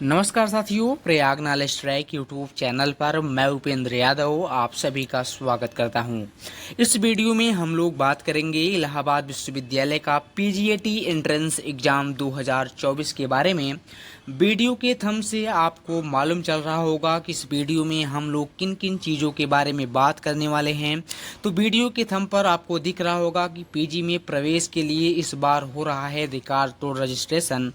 नमस्कार साथियों, Prayag knowledge track YouTube channel पर मैं उपेंद्र यादव आप सभी का स्वागत करता हूं। इस वीडियो में हम लोग बात करेंगे इलाहाबाद विश्वविद्यालय का पीजीएटी एंट्रेंस एग्ज़ाम 2024 के बारे में। वीडियो के थंब से आपको मालूम चल रहा होगा कि इस वीडियो में हम लोग किन किन चीज़ों के बारे में बात करने वाले हैं। तो वीडियो के थंब पर आपको दिख रहा होगा कि पीजी में प्रवेश के लिए इस बार हो रहा है रिकॉर्ड तोड़ रजिस्ट्रेशन।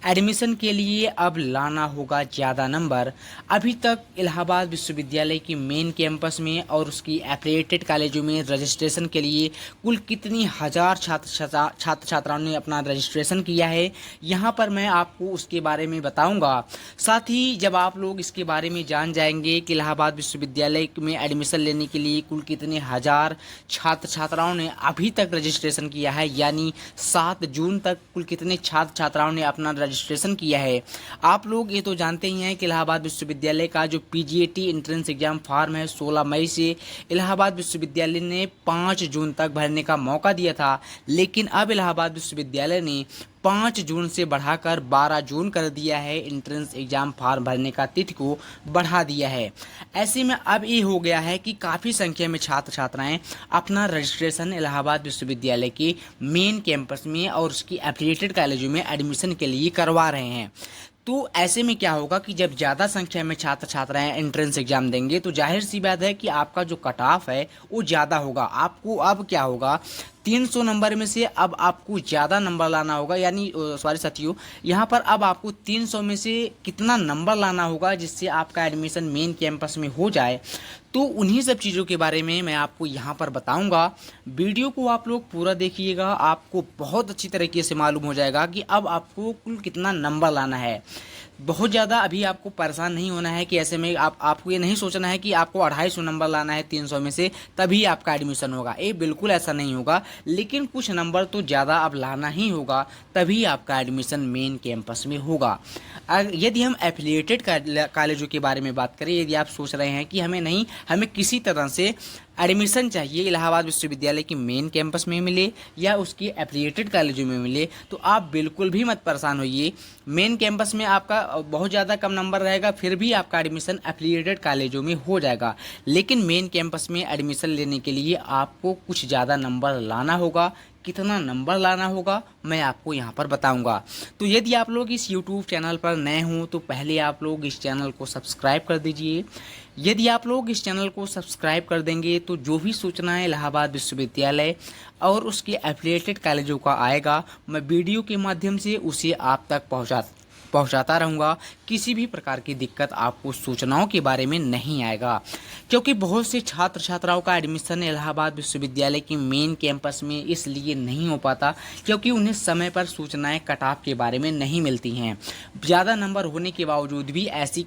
एडमिशन के लिए अब लाना होगा ज़्यादा नंबर। अभी तक इलाहाबाद विश्वविद्यालय की मेन कैंपस में और उसकी एफिलिएटेड कॉलेजों में रजिस्ट्रेशन के लिए कुल कितनी हज़ार छात्र छात्राओं ने अपना रजिस्ट्रेशन किया है, यहाँ पर मैं आपको उसके बारे में बताऊंगा। साथ ही जब आप लोग इसके बारे में जान जाएंगे कि इलाहाबाद विश्वविद्यालय में एडमिशन लेने के लिए कुल कितने हज़ार छात्र छात्राओं ने अभी तक रजिस्ट्रेशन किया है, यानी 7 जून तक कुल कितने छात्र छात्राओं ने अपना रजिस्ट्रेशन किया है। आप लोग ये तो जानते ही हैं कि इलाहाबाद विश्वविद्यालय का जो पीजीएटी एंट्रेंस एग्जाम फॉर्म है 16 मई से इलाहाबाद विश्वविद्यालय ने 5 जून तक भरने का मौका दिया था, लेकिन अब इलाहाबाद विश्वविद्यालय ने 5 जून से बढ़ाकर 12 जून कर दिया है। एंट्रेंस एग्जाम फॉर्म भरने का तिथि को बढ़ा दिया है। ऐसे में अब ये हो गया है कि काफ़ी संख्या में छात्र छात्राएं अपना रजिस्ट्रेशन इलाहाबाद विश्वविद्यालय के मेन कैंपस में और उसकी एफिलिएटेड कॉलेजों में एडमिशन के लिए करवा रहे हैं। तो ऐसे में क्या होगा कि जब ज़्यादा संख्या में छात्र छात्राएं एंट्रेंस एग्जाम देंगे तो जाहिर सी बात है कि आपका जो कट ऑफ है वो ज़्यादा होगा। आपको अब क्या होगा, 300 नंबर में से अब आपको ज़्यादा नंबर लाना होगा, यानी सॉरी साथियों, यहाँ पर अब आपको 300 में से कितना नंबर लाना होगा जिससे आपका एडमिशन मेन कैंपस में हो जाए। तो उन्हीं सब चीज़ों के बारे में मैं आपको यहाँ पर बताऊँगा। वीडियो को आप लोग पूरा देखिएगा, आपको बहुत अच्छी तरीके से मालूम हो जाएगा कि अब आपको कुल कितना नंबर लाना है। बहुत ज़्यादा अभी आपको परेशान नहीं होना है कि ऐसे में आपको ये नहीं सोचना है कि आपको 250 नंबर लाना है 300 में से तभी आपका एडमिशन होगा। ये बिल्कुल ऐसा नहीं होगा, लेकिन कुछ नंबर तो ज़्यादा अब लाना ही होगा, तभी आपका एडमिशन मेन कैंपस में होगा। यदि हम एफिलिएटेड कॉलेजों के बारे में बात करें, यदि आप सोच रहे हैं कि हमें किसी तरह से एडमिशन चाहिए इलाहाबाद विश्वविद्यालय की मेन कैंपस में मिले या उसकी एफिलिएटेड कॉलेजों में मिले, तो आप बिल्कुल भी मत परेशान होइए। मेन कैंपस में आपका बहुत ज़्यादा कम नंबर रहेगा, फिर भी आपका एडमिशन एफिलिएटेड कॉलेजों में हो जाएगा। लेकिन मेन कैंपस में एडमिशन लेने के लिए आपको कुछ ज़्यादा नंबर लाना होगा। कितना नंबर लाना होगा मैं आपको यहाँ पर बताऊंगा। तो यदि आप लोग इस YouTube चैनल पर नए हों तो पहले आप लोग इस चैनल को सब्सक्राइब कर दीजिए। यदि आप लोग इस चैनल को सब्सक्राइब कर देंगे तो जो भी सूचनाएं इलाहाबाद विश्वविद्यालय और उसके एफिलिएटेड कॉलेजों का आएगा, मैं वीडियो के माध्यम से उसे आप तक पहुंचाता रहूँगा। किसी भी प्रकार की दिक्कत आपको सूचनाओं के बारे में नहीं आएगा, क्योंकि बहुत से छात्र छात्राओं का एडमिशन इलाहाबाद विश्वविद्यालय की मेन कैंपस में इसलिए नहीं हो पाता क्योंकि उन्हें समय पर सूचनाएं कट ऑफ के बारे में नहीं मिलती हैं। ज़्यादा नंबर होने के बावजूद भी ऐसे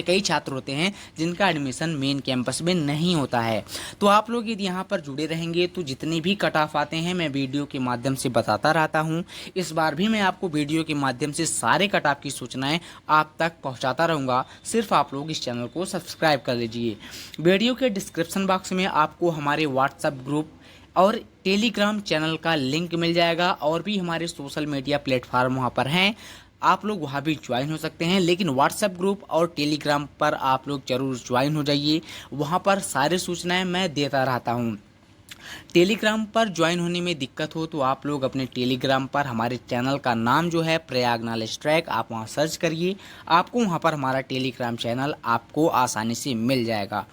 कई छात्र होते हैं जिनका एडमिशन मेन कैंपस में नहीं होता है। तो आप लोग यदि यहाँ पर जुड़े रहेंगे तो जितने भी कट ऑफ आते हैं मैं वीडियो के माध्यम से बताता रहता हूँ। इस बार भी मैं आपको वीडियो के माध्यम से सारे कट ऑफ की सूचनाएं आप तक पहुंचाता रहूँगा। सिर्फ आप लोग इस चैनल को सब्सक्राइब कर लीजिए। वीडियो के डिस्क्रिप्शन बॉक्स में आपको हमारे व्हाट्सएप ग्रुप और टेलीग्राम चैनल का लिंक मिल जाएगा, और भी हमारे सोशल मीडिया प्लेटफॉर्म वहाँ पर हैं, आप लोग वहाँ भी ज्वाइन हो सकते हैं। लेकिन व्हाट्सएप ग्रुप और टेलीग्राम पर आप लोग ज़रूर ज्वाइन हो जाइए, वहाँ पर सारी सूचनाएं मैं देता रहता हूँ। टेलीग्राम पर ज्वाइन होने में दिक्कत हो तो आप लोग अपने टेलीग्राम पर हमारे चैनल का नाम जो है प्रयाग नॉलेज ट्रैक, आप वहां सर्च करिए, आपको वहां पर हमारा टेलीग्राम चैनल आपको आसानी से मिल जाएगा।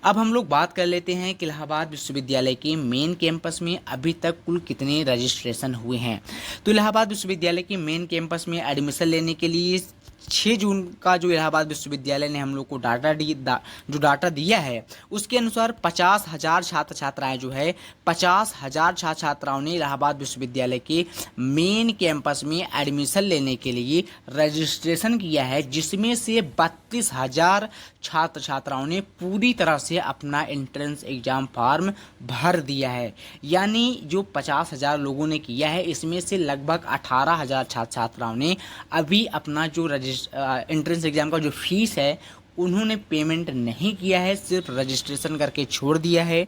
अब हम लोग बात कर लेते हैं कि इलाहाबाद विश्वविद्यालय के मेन कैंपस में अभी तक कुल कितने रजिस्ट्रेशन हुए हैं। तो इलाहाबाद विश्वविद्यालय के मेन कैंपस में एडमिशन लेने के लिए 6 जून का जो इलाहाबाद विश्वविद्यालय ने हम लोग को डाटा दिया है उसके अनुसार 50,000 छात्र छात्राएं जो है 50,000 छात्र छात्राओं ने इलाहाबाद विश्वविद्यालय के मेन कैंपस में एडमिशन लेने के लिए रजिस्ट्रेशन किया है, जिसमें से 32,000 छात्र छात्राओं ने पूरी तरह से अपना एंट्रेंस एग्जाम फॉर्म भर दिया है। यानी जो 50,000 लोगों ने किया है इसमें से लगभग 18,000 छात्र छात्राओं ने अभी अपना जो एंट्रेंस एग्जाम का जो फीस है उन्होंने पेमेंट नहीं किया है, सिर्फ रजिस्ट्रेशन करके छोड़ दिया है।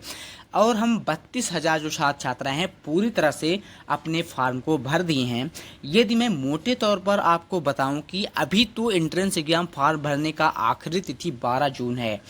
और हम 32,000 जो छात्र छात्राएं हैं पूरी तरह से अपने फॉर्म को भर दिए हैं। यदि मैं मोटे तौर पर आपको बताऊं कि अभी तो एंट्रेंस एग्जाम फॉर्म भरने का आखिरी तिथि 12 जून है।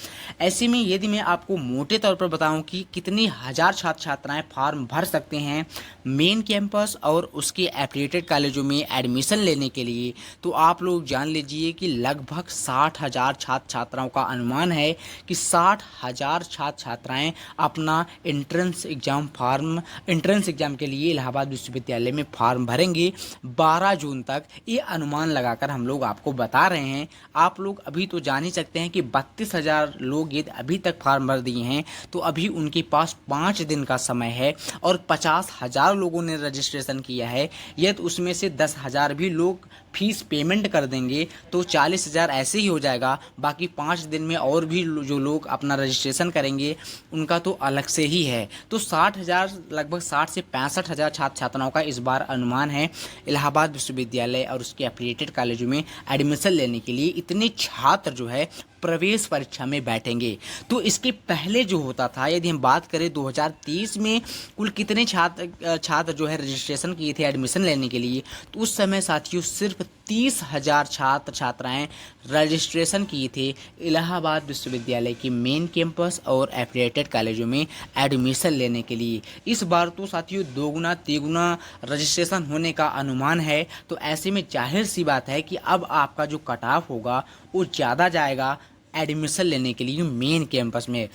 ऐसे में यदि मैं आपको मोटे तौर पर बताऊं कि कितनी हजार छात्र छात्राएं फॉर्म भर सकते हैं मेन कैंपस और उसके एफिलिएटेड कॉलेजों में एडमिशन लेने के लिए, तो आप लोग जान लीजिए कि लगभग 60,000 छात्र छात्राओं का अनुमान है कि 60,000 छात्र छात्राएं अपना एंट्रेंस एग्जाम के लिए इलाहाबाद विश्वविद्यालय में फॉर्म भरेंगे 12 जून तक। ये अनुमान लगाकर हम लोग आपको बता रहे हैं। आप लोग अभी तो जान ही सकते हैं कि 32,000 लोग यदि अभी तक फॉर्म भर दिए हैं तो अभी उनके पास 5 दिन का समय है और 50,000 लोगों ने रजिस्ट्रेशन किया है। यदि उसमें से 10,000 भी लोग फीस पेमेंट कर देंगे तो 40,000 ऐसे ही हो जाएगा। बाकी 5 दिन में और भी जो लोग अपना रजिस्ट्रेशन करेंगे उनका तो अलग से ही है। तो 60,000 लगभग 60 से 65,000 छात्र छात्राओं का इस बार अनुमान है इलाहाबाद विश्वविद्यालय और उसके एफिलिएटेड कॉलेजों में एडमिशन लेने के लिए। इतने छात्र जो है प्रवेश परीक्षा में बैठेंगे। तो इसके पहले जो होता था, यदि हम बात करें 2023 में कुल कितने छात्र जो है रजिस्ट्रेशन किए थे एडमिशन लेने के लिए, तो उस समय साथियों सिर्फ 30,000 छात्र छात्राएं रजिस्ट्रेशन किए थे इलाहाबाद विश्वविद्यालय के मेन कैंपस और एफिलिएटेड कॉलेजों में एडमिशन लेने के लिए। इस बार तो साथियों दोगुना तिगुना रजिस्ट्रेशन होने का अनुमान है। तो ऐसे में जाहिर सी बात है कि अब आपका जो कट ऑफ होगा वो ज़्यादा जाएगा एडमिशन लेने के लिए मेन कैंपस में।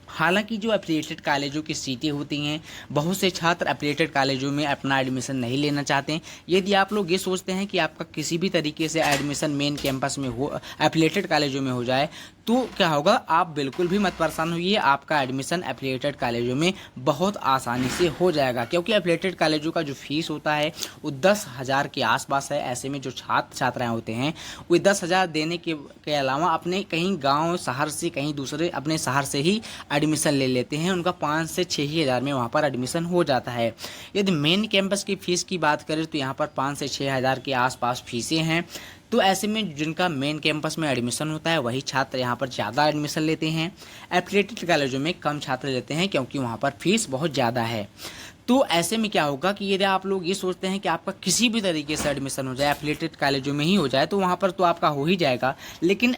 हालांकि जो एफिलिएटेड कॉलेजों की सीटें होती हैं, बहुत से छात्र एफिलिएटेड कॉलेजों में अपना एडमिशन नहीं लेना चाहते हैं। यदि आप लोग ये सोचते हैं कि आपका किसी भी तरीके से एडमिशन मेन कैंपस में हो, एफिलिएटेड कॉलेजों में हो जाए, तो क्या होगा, आप बिल्कुल भी मत परेशान होइए। आपका एडमिशन एफिलिएटेड कॉलेजों में बहुत आसानी से हो जाएगा, क्योंकि एफिलिएटेड कॉलेजों का जो फीस होता है वो 10,000 के आसपास है। ऐसे में जो छात्र छात्राएं होते हैं वो 10,000 देने के अलावा अपने कहीं गाँव शहर से कहीं दूसरे अपने शहर से ही एडमिशन ले लेते हैं। उनका 5 से 6 ही हज़ार में वहाँ पर एडमिशन हो जाता है। यदि मेन कैंपस की फ़ीस की बात करें तो यहाँ पर 5 से 6 हज़ार के आसपास फीसें हैं। तो ऐसे में जिनका मेन कैंपस में एडमिशन होता है वही छात्र यहाँ पर ज़्यादा एडमिशन लेते हैं। एफिलिएटेड कॉलेजों में कम छात्र लेते हैं क्योंकि वहाँ पर फीस बहुत ज़्यादा है। तो ऐसे में क्या होगा कि यदि आप लोग ये सोचते हैं कि आपका किसी भी तरीके से एडमिशन हो जाए, एफिलिएटेड कॉलेजों में ही हो जाए, तो वहाँ पर तो आपका हो ही जाएगा। लेकिन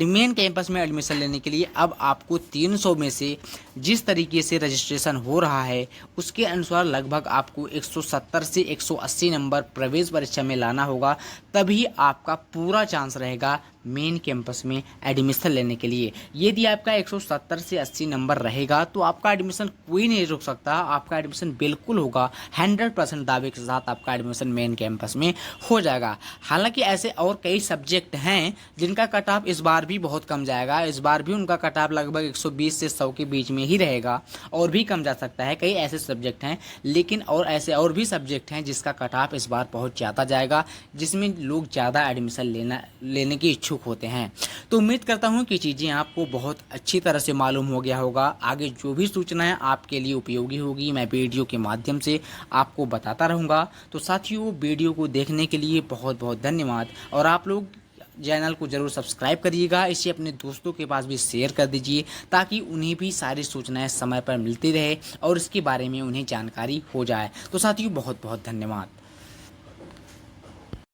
मेन कैंपस में एडमिशन लेने के लिए अब आपको 300 में से जिस तरीके से रजिस्ट्रेशन हो रहा है उसके अनुसार लगभग आपको 170 से 180 नंबर प्रवेश परीक्षा में लाना होगा, तभी आपका पूरा चांस रहेगा मेन कैंपस में एडमिशन लेने के लिए। यदि आपका 170 से 80 नंबर रहेगा तो आपका एडमिशन कोई नहीं रोक सकता। आपका एडमिशन बिल्कुल होगा, 100% दावे के साथ आपका एडमिशन मेन कैंपस में हो जाएगा। हालांकि ऐसे और कई सब्जेक्ट हैं जिनका कट ऑफ इस बार भी बहुत कम जाएगा। इस बार भी उनका कट ऑफ लगभग 120 से 100 के बीच में ही रहेगा, और भी कम जा सकता है। कई ऐसे सब्जेक्ट हैं, लेकिन और ऐसे और भी सब्जेक्ट हैं जिसका कट ऑफ इस बार बहुत ज़्यादा जाएगा, जिसमें लोग ज़्यादा एडमिशन लेने की इच्छुक होते हैं। तो उम्मीद करता हूं कि चीज़ें आपको बहुत अच्छी तरह से मालूम हो गया होगा। आगे जो भी सूचनाएं आपके लिए उपयोगी होगी मैं वीडियो के माध्यम से आपको बताता रहूँगा। तो साथियों, वीडियो को देखने के लिए बहुत बहुत धन्यवाद, और आप लोग चैनल को ज़रूर सब्सक्राइब करिएगा। इसे अपने दोस्तों के पास भी शेयर कर दीजिए ताकि उन्हें भी सारी सूचनाएं समय पर मिलती रहे और इसके बारे में उन्हें जानकारी हो जाए। तो साथियों, बहुत बहुत धन्यवाद।